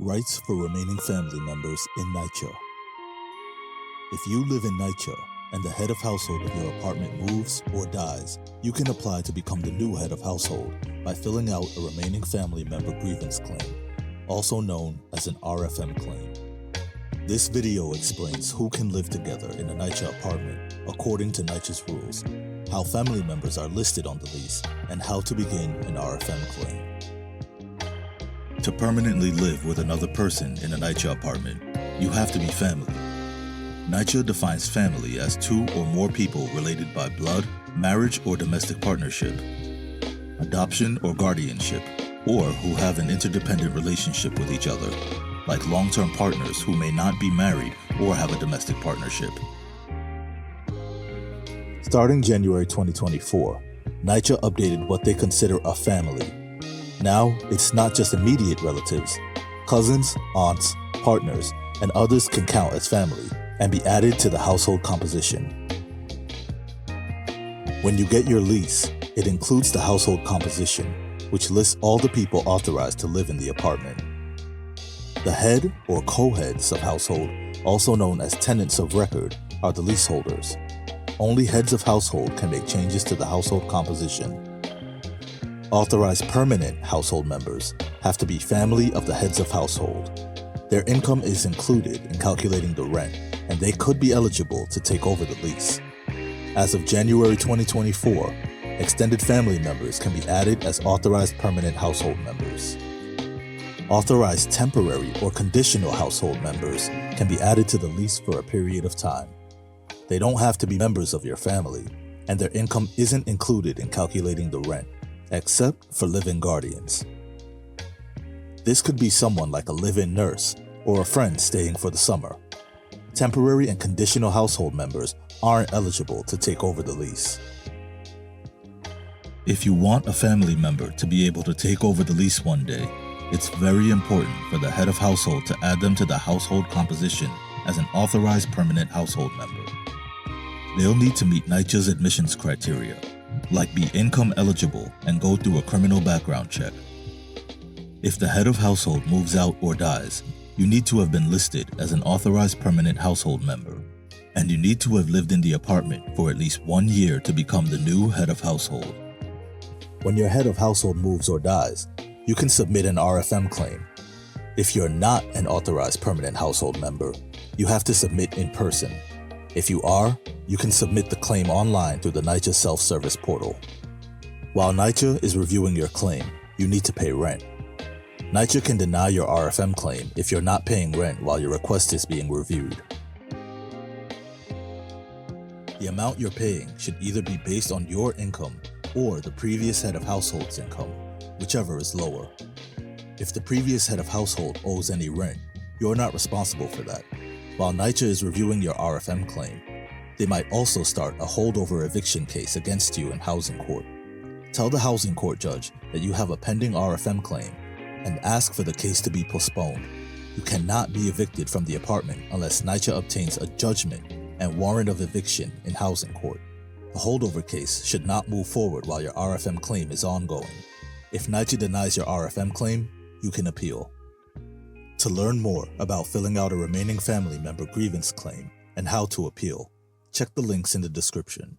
Rights for remaining family members in NYCHA. If you live in NYCHA and the head of household of your apartment moves or dies, you can apply to become the new head of household by filling out a remaining family member grievance claim, also known as an RFM claim. This video explains who can live together in a NYCHA apartment according to NYCHA's rules, how family members are listed on the lease, and how to begin an RFM claim. To permanently live with another person in a NYCHA apartment, you have to be family. NYCHA defines family as two or more people related by blood, marriage or domestic partnership, adoption or guardianship, or who have an interdependent relationship with each other, like long-term partners who may not be married or have a domestic partnership. Starting January 2024, NYCHA updated what they consider a family. Now, it's not just immediate relatives. Cousins, aunts, partners, and others can count as family and be added to the household composition. When you get your lease, it includes the household composition, which lists all the people authorized to live in the apartment. The head or co-heads of household, also known as tenants of record, are the leaseholders. Only heads of household can make changes to the household composition. Authorized permanent household members have to be family of the heads of household. Their income is included in calculating the rent, and they could be eligible to take over the lease. As of January 2024, extended family members can be added as authorized permanent household members. Authorized temporary or conditional household members can be added to the lease for a period of time. They don't have to be members of your family, and their income isn't included in calculating the rent, except for live-in guardians. This could be someone like a live-in nurse or a friend staying for the summer. Temporary and conditional household members aren't eligible to take over the lease. If you want a family member to be able to take over the lease one day, it's very important for the head of household to add them to the household composition as an authorized permanent household member. They'll need to meet NYCHA's admissions criteria, like be income eligible and go through a criminal background check. If the head of household moves out or dies, you need to have been listed as an authorized permanent household member, and you need to have lived in the apartment for at least 1 year to become the new head of household. When your head of household moves or dies, you can submit an RFM claim. If you're not an authorized permanent household member, you have to submit in person. If you are, you can submit the claim online through the NYCHA self-service portal. While NYCHA is reviewing your claim, you need to pay rent. NYCHA can deny your RFM claim if you're not paying rent while your request is being reviewed. The amount you're paying should either be based on your income or the previous head of household's income, whichever is lower. If the previous head of household owes any rent, you're not responsible for that. While NYCHA is reviewing your RFM claim, they might also start a holdover eviction case against you in housing court. Tell the housing court judge that you have a pending RFM claim and ask for the case to be postponed. You cannot be evicted from the apartment unless NYCHA obtains a judgment and warrant of eviction in housing court. The holdover case should not move forward while your RFM claim is ongoing. If NYCHA denies your RFM claim, you can appeal. To learn more about filling out a remaining family member grievance claim and how to appeal, check the links in the description.